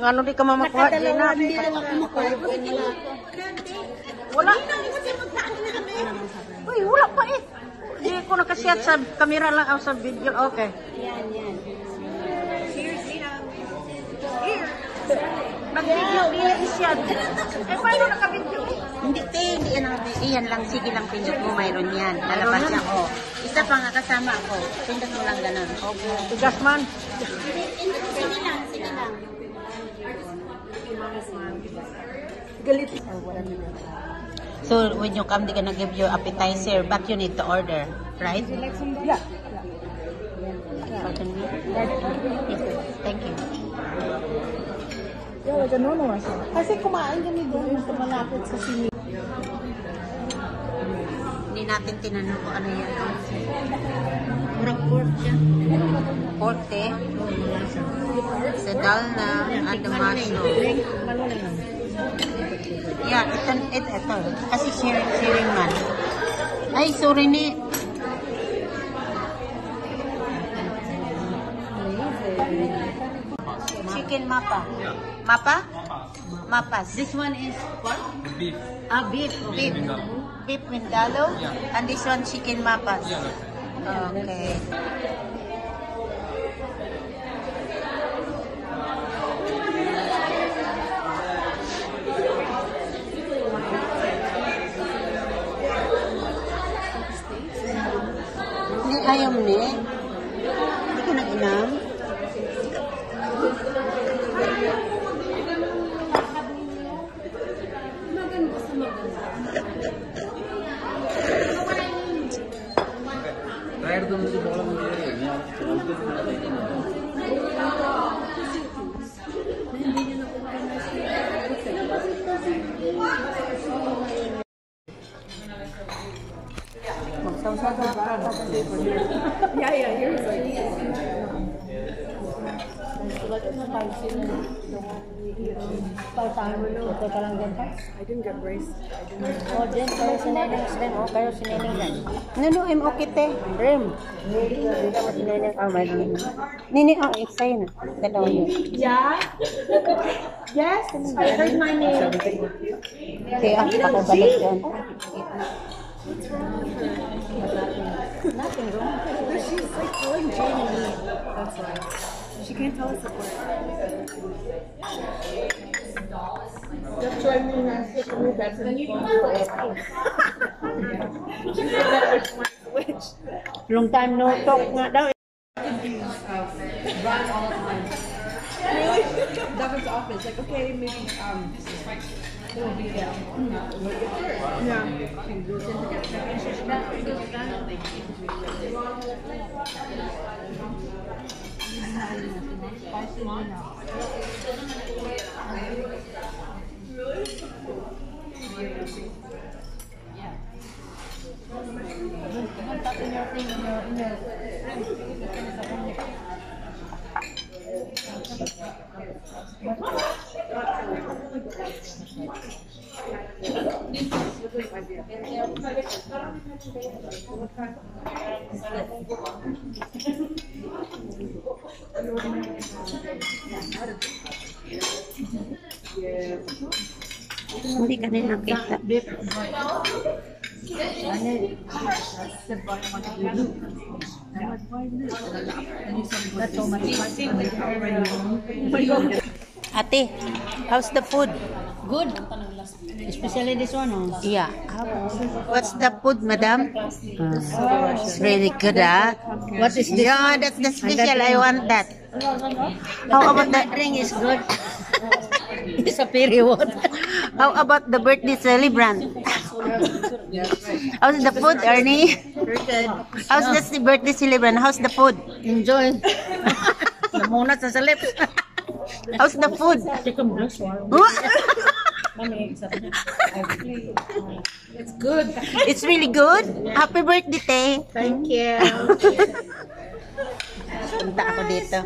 Ano di ka mamakuha? Nakadalawa, hindi lang ako makuha. Wala. Uy, wala pa eh. Hindi ko nakasiyat sa camera lang o sa video. Okay. Yan, yan. Nag-video, dili isyan. Eh, paano naka-video? Hindi, iyan lang. Sige lang, pindot mo. Mayroon yan. Lalabas siya. Oh. Isa pa nga kasama ako. Pindot mo lang ganun. Okay. Tigas man. Sige lang, sige lang. Galit. So, when you come, they're gonna give you appetizer, but you need to order, right? Yeah. Pardon me? Thank you. Yeah, ganun naman siya. Kasi kumain kami doon sa malapit sa sini. Hindi natin tinanong kung ano yan. Murang pork siya. Pork, eh? Sedalna, adamaso. Yeah, ito. Kasi sharing man. Ay, sorry ni. Chicken mapa. Mapa? Mapas. This one is what? Beef. Ah, beef. Beef. Beef Vindaloo. Yeah. And this one chicken mapas. Yeah, Okay. Ayaw mo ni? Hindi ka nag-inam? Try dum si bola mo dire. Yeah, here's like... I didn't get braced. Oh, din kayo sineneng din. Oh, kayo sineneng din. Nano, I'm okay te. Rim. Oh, my God. Nini, oh, excited na. Dalawa yun. Yeah? Yes? I heard my name. Kaya ako balik yan. What's wrong with her? Nothing wrong. She's like calling Jane and me. That's why. She can't tell us apart. That's why we that's when you which. Long time no talk nga daw. Really? Devin's office. Like, okay, maybe it'll be yeah. Hindi ka rin nakita. Ate, how's the food? Good. Especially this one. Oh. Yeah. What's the food, madam? It's really good, ah. What is this? Yeah, that's the special. I want that. How about the drink is good. It's a period. How about the birthday celebrant? How's the food, Ernie? Very good. How's the birthday celebrant? How's the food? Enjoy. Namunat sa lips. How's the food? It's good. It's really good. Happy birthday, Te. Thank you. Punta ako dito.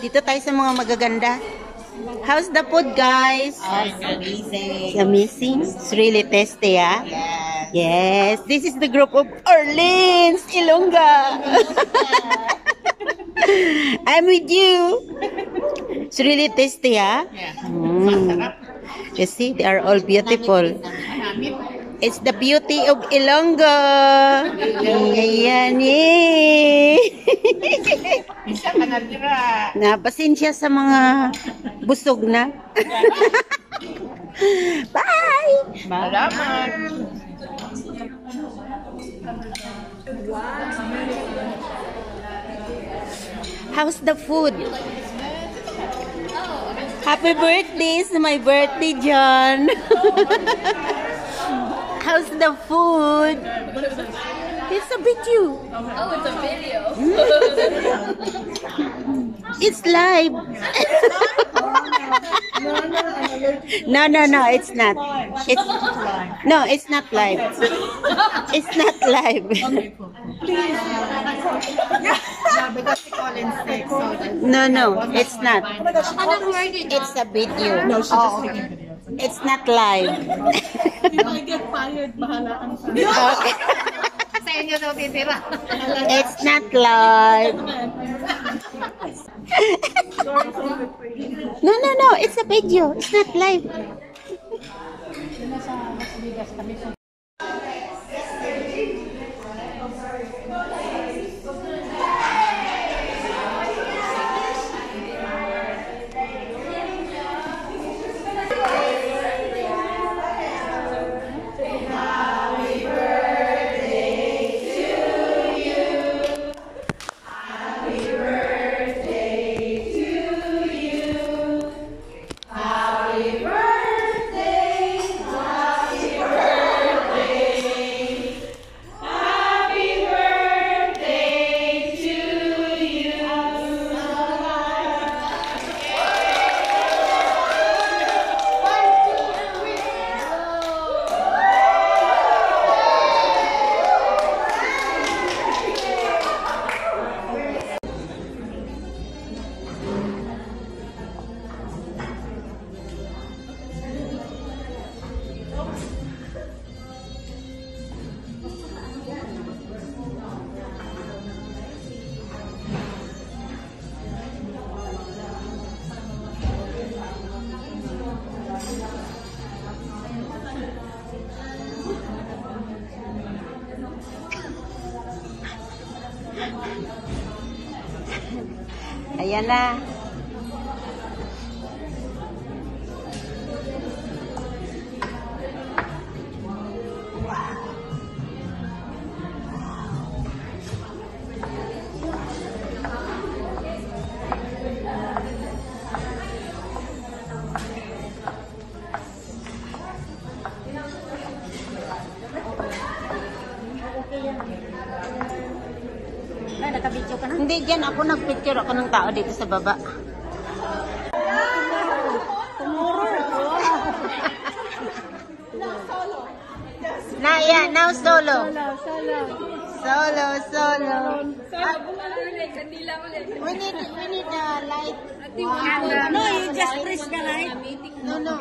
Dito tayo sa mga magaganda. How's the food, guys? Amazing. It's amazing. It's really tasty, ah. Yes. Yes, this is the group of Orleans, Ilongga. I'm with you. It's really tasty, huh? You see, they are all beautiful. It's the beauty of Ilongga. Ayan, eh. Napasensya sa mga busog na. Bye! Salamat. How's the food? Happy birthday! It's my birthday, John. How's the food? It's a video. Oh, it's a video. It's live. No, it's not. It's not live. It's not live. No, it's not. It's a video. It's not live. Okay. Sa inyo daw titira. It's not live. No, it's a video. It's not live. Ayan na. Nakabidyo ka na? Hindi, dyan ako nagpicture ako ng tao dito sa baba. Now solo. Solo. We need a light. No, you just press the light. No.